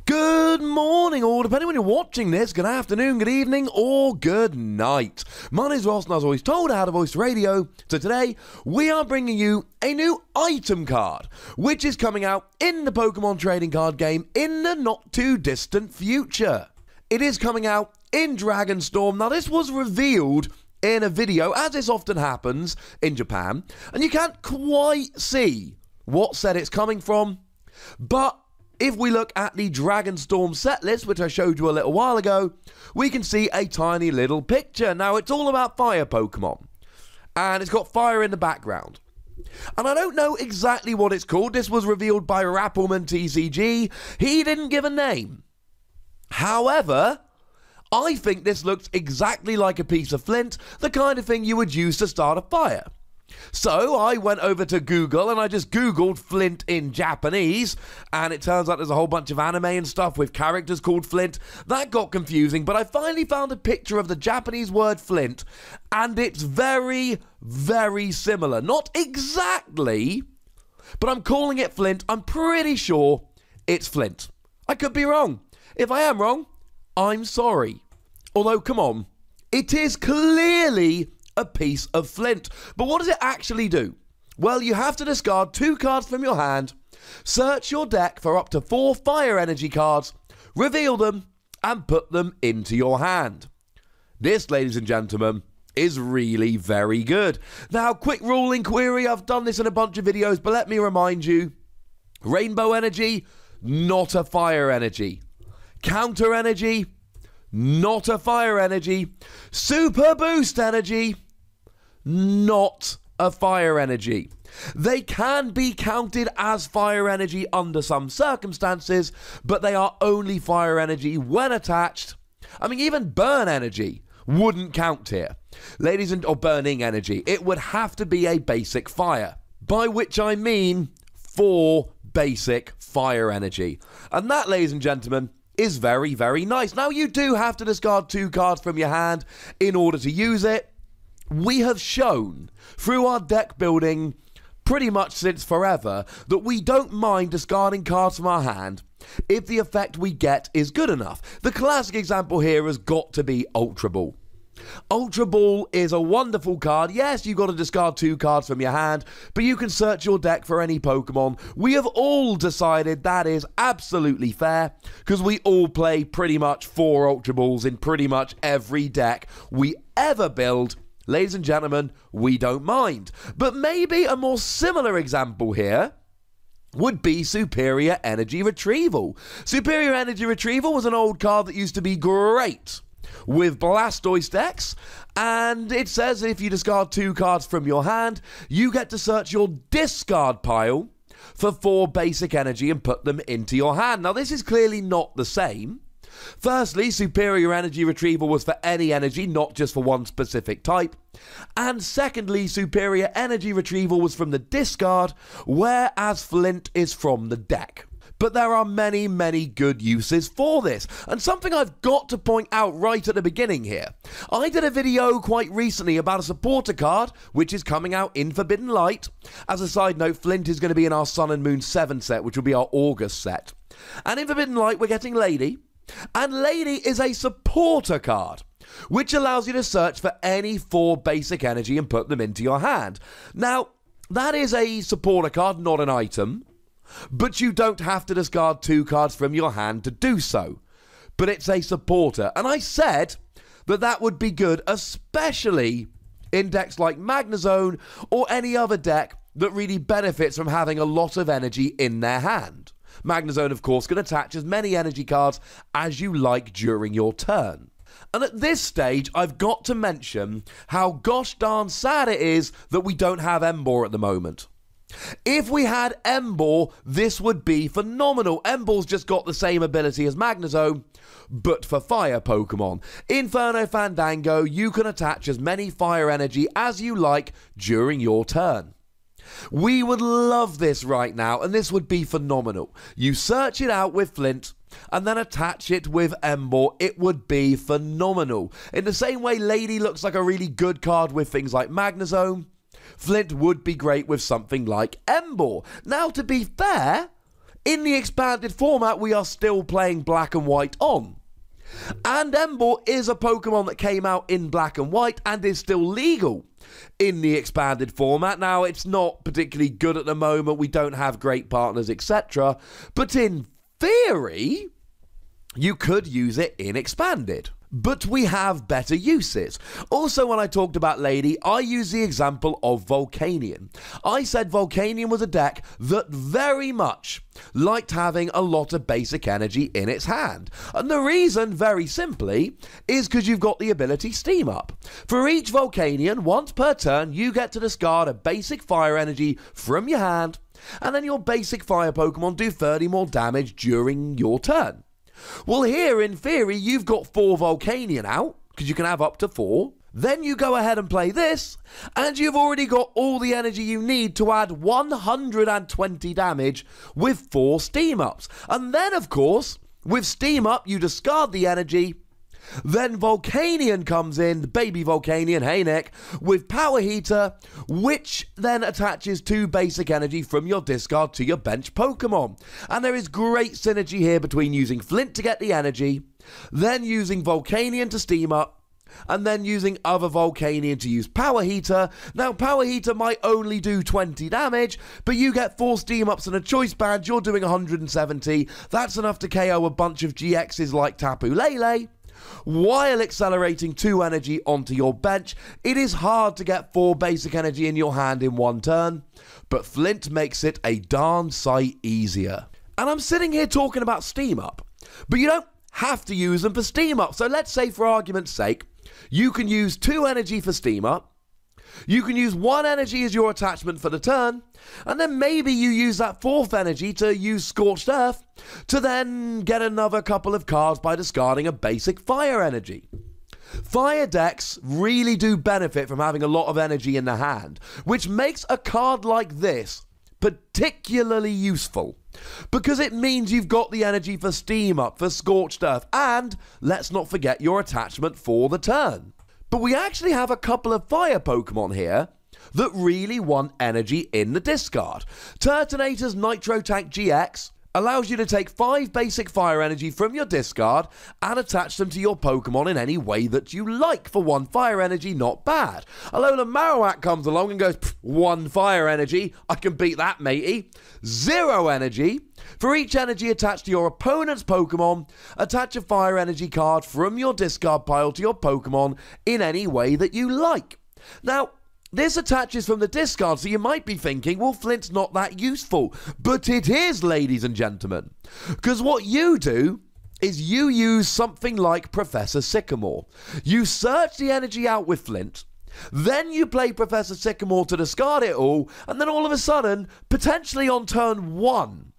Good morning, or depending when you're watching this, good afternoon, good evening, or good night. My name's Ross, and as always told, how to voice radio. So today, we are bringing you a new item card, which is coming out in the Pokemon trading card game in the not-too-distant future. It is coming out in Dragonstorm. Now, this was revealed in a video, as this often happens in Japan, and you can't quite see what set it's coming from, but if we look at the Dragonstorm set list, which I showed you a little while ago, we can see a tiny little picture. Now, it's all about fire Pokemon, and it's got fire in the background. And I don't know exactly what it's called. This was revealed by Rappelmann TCG. He didn't give a name. However, I think this looks exactly like a piece of flint, the kind of thing you would use to start a fire. So I went over to Google and I just Googled Flint in Japanese, and it turns out there's a whole bunch of anime and stuff with characters called Flint. That got confusing, but I finally found a picture of the Japanese word Flint, and it's very, very similar. Not exactly, but I'm calling it Flint. I'm pretty sure it's Flint. I could be wrong. If I am wrong, I'm sorry. Although, come on, it is clearly a piece of flint. But what does it actually do? Well, you have to discard 2 cards from your hand, search your deck for up to 4 fire energy cards, reveal them, and put them into your hand. This, ladies and gentlemen, is really very good. Now, quick rule in query, I've done this in a bunch of videos, but let me remind you, rainbow energy, not a fire energy. Counter energy, not a fire energy. Super boost energy, not a fire energy. They can be counted as fire energy under some circumstances, but they are only fire energy when attached. I mean, even burn energy wouldn't count here. Or burning energy. It would have to be a basic fire, by which I mean 4 basic fire energy. And that, ladies and gentlemen, is very, very nice. Now, you do have to discard 2 cards from your hand in order to use it. We have shown through our deck building pretty much since forever that we don't mind discarding cards from our hand if the effect we get is good enough. The classic example here has got to be Ultra Ball. Ultra Ball is a wonderful card. Yes, you've got to discard 2 cards from your hand, but you can search your deck for any Pokemon. We have all decided that is absolutely fair, because we all play pretty much 4 Ultra Balls in pretty much every deck we ever build. Ladies and gentlemen, we don't mind. But maybe a more similar example here would be Superior Energy Retrieval. Superior Energy Retrieval was an old card that used to be great with Blastoise decks, and it says if you discard 2 cards from your hand, you get to search your discard pile for 4 basic energy and put them into your hand. Now, this is clearly not the same. Firstly, Superior Energy Retrieval was for any energy, not just for one specific type. And secondly, Superior Energy Retrieval was from the discard, whereas Flint is from the deck. But there are many, many good uses for this. And something I've got to point out right at the beginning here. I did a video quite recently about a supporter card, which is coming out in Forbidden Light. As a side note, Flint is going to be in our Sun and Moon 7 set, which will be our August set. And in Forbidden Light, we're getting Lady. And Lady is a supporter card, which allows you to search for any 4 basic energy and put them into your hand. Now, that is a supporter card, not an item. But you don't have to discard 2 cards from your hand to do so. But it's a supporter. And I said that that would be good, especially in decks like Magnezone or any other deck that really benefits from having a lot of energy in their hand. Magnezone, of course, can attach as many energy cards as you like during your turn. And at this stage, I've got to mention how gosh darn sad it is that we don't have Emboar at the moment. If we had Emboar, this would be phenomenal. Emboar's just got the same ability as Magnezone, but for fire Pokemon. Inferno Fandango, you can attach as many fire energy as you like during your turn. We would love this right now, and this would be phenomenal. You search it out with Flint, and then attach it with Emboar. It would be phenomenal. In the same way Lady looks like a really good card with things like Magnezone, Flint would be great with something like Emboar. Now, to be fair, in the expanded format, we are still playing black and white on. And Emboar is a Pokemon that came out in black and white and is still legal in the expanded format. Now, it's not particularly good at the moment. We don't have great partners, etc. But in theory, you could use it in expanded. But we have better uses. Also, when I talked about Lady, I used the example of Volcanion. I said Volcanion was a deck that very much liked having a lot of basic energy in its hand. And the reason, very simply, is because you've got the ability Steam Up. For each Volcanion, once per turn, you get to discard a basic fire energy from your hand, and then your basic fire Pokemon do 30 more damage during your turn. Well, here, in theory, you've got 4 Volcanion out, because you can have up to 4. Then you go ahead and play this, and you've already got all the energy you need to add 120 damage with 4 Steam Ups. And then, of course, with Steam Up, you discard the energy. Then Volcanion comes in, the baby Volcanion, hey Nick, with Power Heater, which then attaches 2 basic energy from your discard to your bench Pokemon. And there is great synergy here between using Flint to get the energy, then using Volcanion to Steam Up, and then using other Volcanion to use Power Heater. Now, Power Heater might only do 20 damage, but you get 4 Steam Ups and a Choice Band, you're doing 170. That's enough to KO a bunch of GXs like Tapu Lele, while accelerating 2 energy onto your bench. It is hard to get 4 basic energy in your hand in one turn, but Flint makes it a darn sight easier. And I'm sitting here talking about Steam Up, but you don't have to use them for Steam Up. So let's say, for argument's sake, you can use 2 energy for Steam Up, you can use 1 energy as your attachment for the turn, and then maybe you use that 4th energy to use Scorched Earth to then get another couple of cards by discarding a basic fire energy. Fire decks really do benefit from having a lot of energy in the hand, which makes a card like this particularly useful, because it means you've got the energy for Steam Up, for Scorched Earth, and let's not forget your attachment for the turn. But we actually have a couple of fire Pokemon here that really want energy in the discard. Turtonator's Nitro Tank GX allows you to take 5 basic fire energy from your discard and attach them to your Pokemon in any way that you like. For 1 fire energy, not bad. Alolan Marowak comes along and goes, 1 fire energy, I can beat that, matey. 0 energy. For each energy attached to your opponent's Pokemon, attach a fire energy card from your discard pile to your Pokemon in any way that you like. Now, this attaches from the discard, so you might be thinking, well, Flint's not that useful. But it is, ladies and gentlemen. Because what you do is you use something like Professor Sycamore. You search the energy out with Flint, then you play Professor Sycamore to discard it all, and then all of a sudden, potentially on turn 1,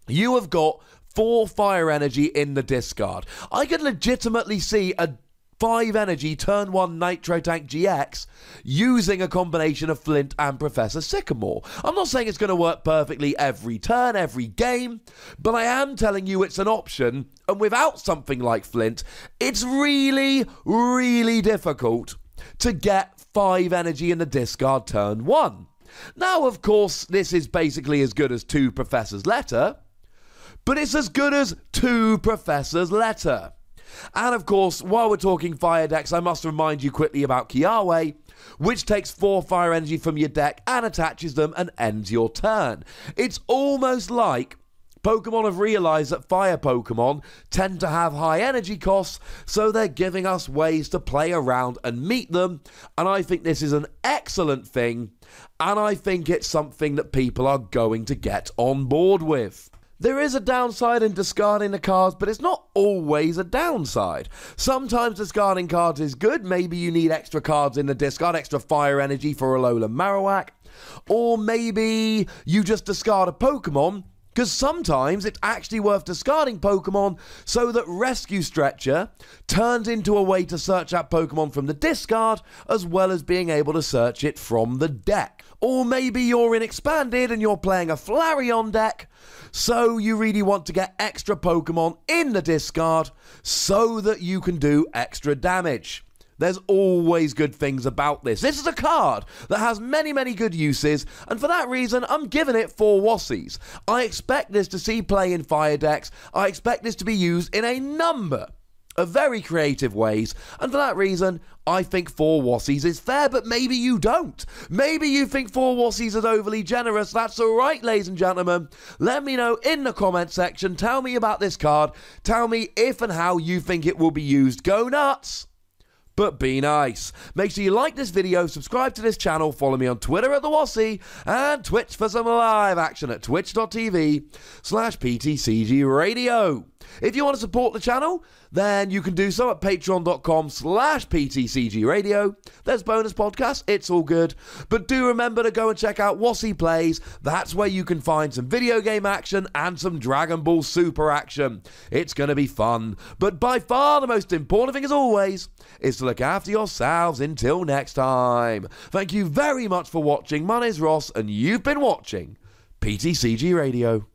you have got 4 fire energy in the discard. I could legitimately see a 5 energy turn 1 Nitro Tank GX using a combination of Flint and Professor Sycamore. I'm not saying it's going to work perfectly every turn, every game, but I am telling you it's an option, and without something like Flint, it's really, really difficult to get 5 energy in the discard turn 1. Now, of course, this is basically as good as 2 Professor's Letter, but it's as good as 2 Professor's Letter. And of course, while we're talking fire decks, I must remind you quickly about Kiawe, which takes 4 fire energy from your deck and attaches them and ends your turn. It's almost like Pokemon have realised that fire Pokemon tend to have high energy costs, so they're giving us ways to play around and meet them, and I think this is an excellent thing, and I think it's something that people are going to get on board with. There is a downside in discarding the cards, but it's not always a downside. Sometimes discarding cards is good. Maybe you need extra cards in the discard, extra fire energy for Alolan Marowak. Or maybe you just discard a Pokemon, because sometimes it's actually worth discarding Pokemon so that Rescue Stretcher turns into a way to search that Pokemon from the discard, as well as being able to search it from the deck. Or maybe you're in Expanded and you're playing a Flareon deck, so you really want to get extra Pokemon in the discard so that you can do extra damage. There's always good things about this. This is a card that has many, many good uses, and for that reason, I'm giving it 4 Wossies. I expect this to see play in fire decks. I expect this to be used in a number of very creative ways, and for that reason, I think 4 Wossies is fair, but maybe you don't. Maybe you think 4 Wossies is overly generous. That's alright, ladies and gentlemen. Let me know in the comment section. Tell me about this card. Tell me if and how you think it will be used. Go nuts! But be nice. Make sure you like this video, subscribe to this channel, follow me on Twitter at The Wossie, and Twitch for some live action at twitch.tv/PTCGRadio. If you want to support the channel, then you can do so at patreon.com/PTCGRadio. There's bonus podcasts, it's all good. But do remember to go and check out Wossie Plays. That's where you can find some video game action and some Dragon Ball Super action. It's going to be fun. But by far the most important thing, as always, is to look after yourselves until next time. Thank you very much for watching. My name's Ross, and you've been watching PTCG Radio.